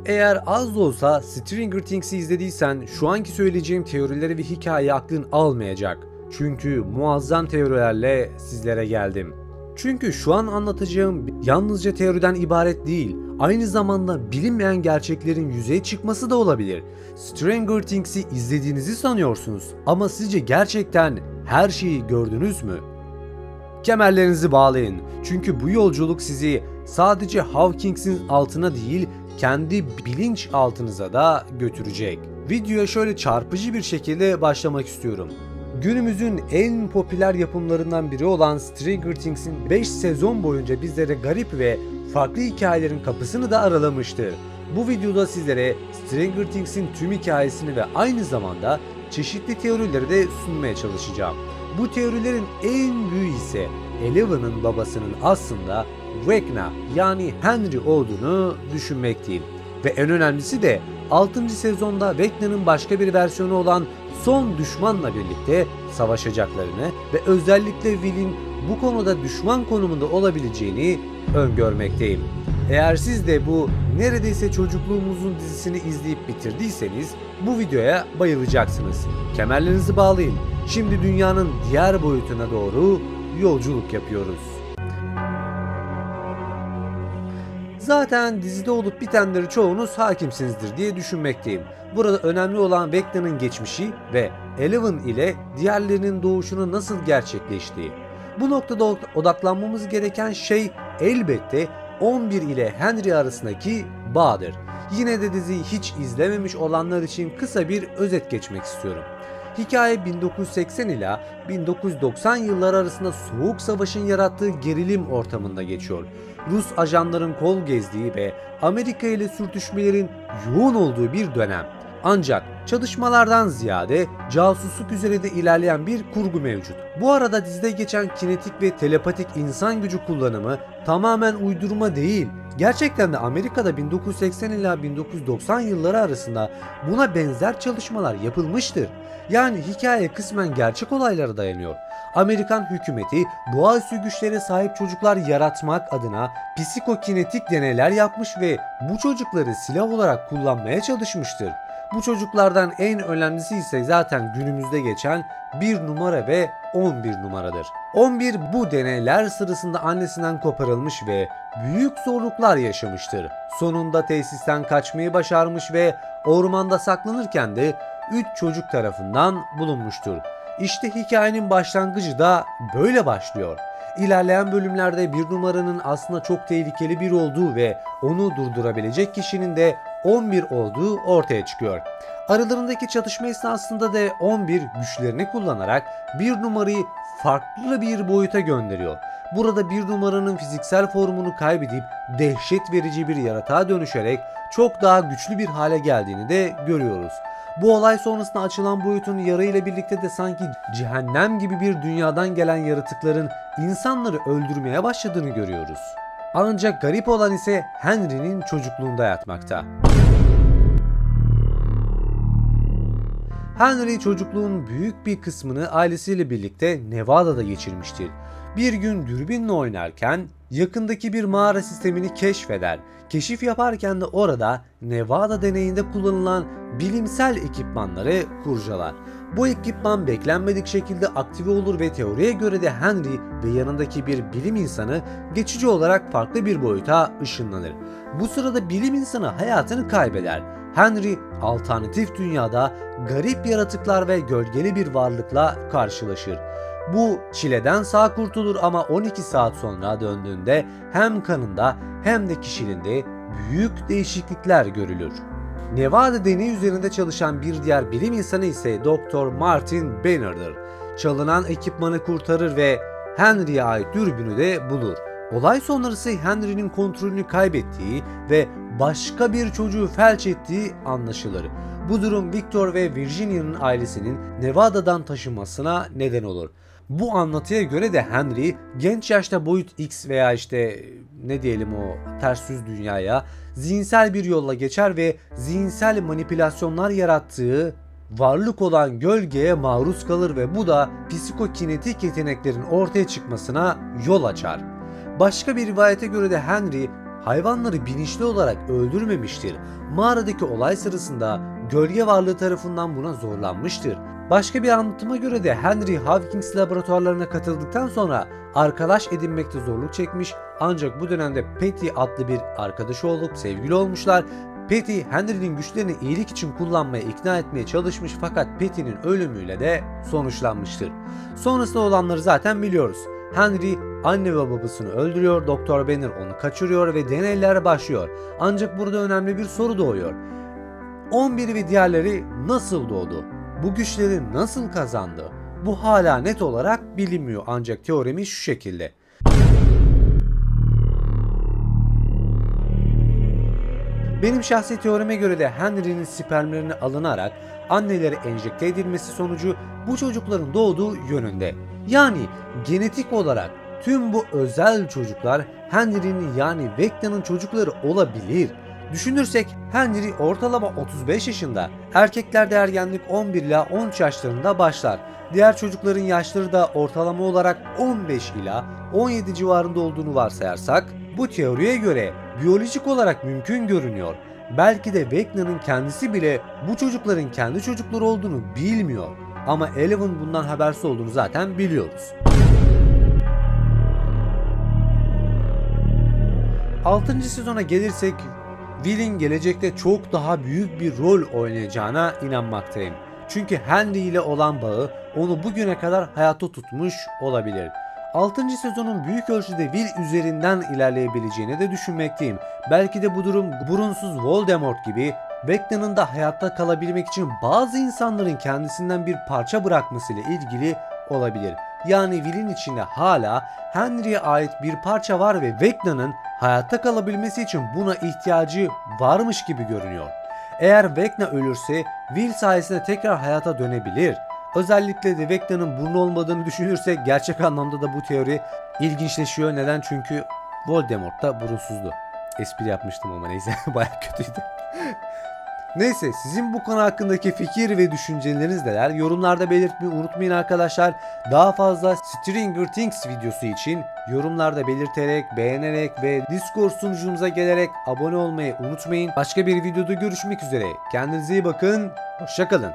Eğer az da olsa Stranger Things'i izlediysen şu anki söyleyeceğim teorileri ve hikayeyi aklın almayacak. Çünkü muazzam teorilerle sizlere geldim. Çünkü şu an anlatacağım yalnızca teoriden ibaret değil, aynı zamanda bilinmeyen gerçeklerin yüzeye çıkması da olabilir. Stranger Things'i izlediğinizi sanıyorsunuz ama sizce gerçekten her şeyi gördünüz mü? Kemerlerinizi bağlayın çünkü bu yolculuk sizi sadece Hawkings'in altına değil, kendi bilinç altınıza da götürecek. Videoya şöyle çarpıcı bir şekilde başlamak istiyorum. Günümüzün en popüler yapımlarından biri olan Stranger Things'in 5 sezon boyunca bizlere garip ve farklı hikayelerin kapısını da aralamıştır. Bu videoda sizlere Stranger Things'in tüm hikayesini ve aynı zamanda çeşitli teorileri de sunmaya çalışacağım. Bu teorilerin en büyüğü ise Eleven'ın babasının aslında Vecna yani Henry olduğunu düşünmekteyim. Ve en önemlisi de 6. sezonda Vecna'nın başka bir versiyonu olan son düşmanla birlikte savaşacaklarını ve özellikle Will'in bu konuda düşman konumunda olabileceğini öngörmekteyim. Eğer siz de bu neredeyse çocukluğumuzun dizisini izleyip bitirdiyseniz bu videoya bayılacaksınız. Kemerlerinizi bağlayın. Şimdi dünyanın diğer boyutuna doğru yolculuk yapıyoruz. Zaten dizide olup bitenleri çoğunuz hakimsinizdir diye düşünmekteyim. Burada önemli olan Vecna'nın geçmişi ve Eleven ile diğerlerinin doğuşunu nasıl gerçekleştiği. Bu noktada odaklanmamız gereken şey elbette 11 ile Henry arasındaki bağdır. Yine de diziyi hiç izlememiş olanlar için kısa bir özet geçmek istiyorum. Hikaye 1980 ila 1990 yılları arasında Soğuk Savaş'ın yarattığı gerilim ortamında geçiyor. Rus ajanların kol gezdiği ve Amerika ile sürtüşmelerin yoğun olduğu bir dönem. Ancak çatışmalardan ziyade casusluk üzerinde ilerleyen bir kurgu mevcut. Bu arada dizide geçen kinetik ve telepatik insan gücü kullanımı tamamen uydurma değil. Gerçekten de Amerika'da 1980 ila 1990 yılları arasında buna benzer çalışmalar yapılmıştır. Yani hikaye kısmen gerçek olaylara dayanıyor. Amerikan hükümeti doğaüstü güçlere sahip çocuklar yaratmak adına psikokinetik deneyler yapmış ve bu çocukları silah olarak kullanmaya çalışmıştır. Bu çocuklardan en önemlisi ise zaten günümüzde geçen 1 numara ve 11 numaradır. 11 bu deneyler sırasında annesinden koparılmış ve büyük zorluklar yaşamıştır. Sonunda tesisten kaçmayı başarmış ve ormanda saklanırken de 3 çocuk tarafından bulunmuştur. İşte hikayenin başlangıcı da böyle başlıyor. İlerleyen bölümlerde 1 numaranın aslında çok tehlikeli biri olduğu ve onu durdurabilecek kişinin de 11 olduğu ortaya çıkıyor. Aralarındaki çatışma esnasında da 11 güçlerini kullanarak 1 numarayı farklı bir boyuta gönderiyor. Burada 1 numaranın fiziksel formunu kaybedip dehşet verici bir yaratığa dönüşerek çok daha güçlü bir hale geldiğini de görüyoruz. Bu olay sonrasında açılan boyutun yarayla birlikte de sanki cehennem gibi bir dünyadan gelen yaratıkların insanları öldürmeye başladığını görüyoruz. Ancak garip olan ise Henry'nin çocukluğunda yatmakta. Henry çocukluğun büyük bir kısmını ailesiyle birlikte Nevada'da geçirmiştir. Bir gün dürbünle oynarken yakındaki bir mağara sistemini keşfeder. Keşif yaparken de orada Nevada deneyinde kullanılan bilimsel ekipmanları kurcalar. Bu ekipman beklenmedik şekilde aktive olur ve teoriye göre de Henry ve yanındaki bir bilim insanı geçici olarak farklı bir boyuta ışınlanır. Bu sırada bilim insanı hayatını kaybeder. Henry alternatif dünyada garip yaratıklar ve gölgeli bir varlıkla karşılaşır. Bu çileden sağ kurtulur ama 12 saat sonra döndüğünde hem kanında hem de kişiliğinde büyük değişiklikler görülür. Nevada deneyi üzerinde çalışan bir diğer bilim insanı ise Dr. Martin Banner'dır. Çalınan ekipmanı kurtarır ve Henry'e ait dürbünü de bulur. Olay sonrası Henry'nin kontrolünü kaybettiği ve başka bir çocuğu felç ettiği anlaşılır. Bu durum Victor ve Virginia'nın ailesinin Nevada'dan taşınmasına neden olur. Bu anlatıya göre de Henry genç yaşta boyut X veya işte ne diyelim o ters yüz dünyaya zihinsel bir yolla geçer ve zihinsel manipülasyonlar yarattığı varlık olan gölgeye maruz kalır ve bu da psikokinetik yeteneklerin ortaya çıkmasına yol açar. Başka bir rivayete göre de Henry hayvanları bilinçli olarak öldürmemiştir. Mağaradaki olay sırasında gölge varlığı tarafından buna zorlanmıştır. Başka bir anlatıma göre de Henry Hawkins laboratuvarlarına katıldıktan sonra arkadaş edinmekte zorluk çekmiş, ancak bu dönemde Patty adlı bir arkadaşı olup sevgili olmuşlar. Patty, Henry'nin güçlerini iyilik için kullanmaya ikna etmeye çalışmış, fakat Patty'nin ölümüyle de sonuçlanmıştır. Sonrasında olanları zaten biliyoruz. Henry anne ve babasını öldürüyor, Doktor Banner onu kaçırıyor ve deneyler başlıyor. Ancak burada önemli bir soru doğuyor. 11 ve diğerleri nasıl doğdu? Bu güçleri nasıl kazandı? Bu hala net olarak bilinmiyor, ancak teoremi şu şekilde. Benim şahsi teorime göre de Henry'nin spermlerini alınarak annelere enjekte edilmesi sonucu bu çocukların doğduğu yönünde. Yani genetik olarak tüm bu özel çocuklar Henry'nin yani Vecna'nın çocukları olabilir. Düşünürsek Henry ortalama 35 yaşında, erkeklerde ergenlik 11 ila 13 yaşlarında başlar. Diğer çocukların yaşları da ortalama olarak 15 ila 17 civarında olduğunu varsayarsak, bu teoriye göre biyolojik olarak mümkün görünüyor. Belki de Vecna'nın kendisi bile bu çocukların kendi çocukları olduğunu bilmiyor. Ama Eleven bundan habersiz olduğunu zaten biliyoruz. 6. sezona gelirsek, Will'in gelecekte çok daha büyük bir rol oynayacağına inanmaktayım. Çünkü Henry ile olan bağı onu bugüne kadar hayatta tutmuş olabilir. 6. sezonun büyük ölçüde Will üzerinden ilerleyebileceğini de düşünmekteyim. Belki de bu durum burunsuz Voldemort gibi Vecna'nın da hayatta kalabilmek için bazı insanların kendisinden bir parça bırakmasıyla ilgili olabilir. Yani Will'in içinde hala Henry'e ait bir parça var ve Vecna'nın hayatta kalabilmesi için buna ihtiyacı varmış gibi görünüyor. Eğer Vecna ölürse Will sayesinde tekrar hayata dönebilir. Özellikle de Vecna'nın burnu olmadığını düşünürsek gerçek anlamda da bu teori ilginçleşiyor. Neden? Çünkü Voldemort da burunsuzdu. Espri yapmıştım ama neyse, bayağı kötüydü. Neyse, sizin bu konu hakkındaki fikir ve düşünceleriniz neler? Yorumlarda belirtmeyi unutmayın arkadaşlar. Daha fazla Stranger Things videosu için yorumlarda belirterek, beğenerek ve Discord sunucumuza gelerek abone olmayı unutmayın. Başka bir videoda görüşmek üzere. Kendinize iyi bakın. Hoşça kalın.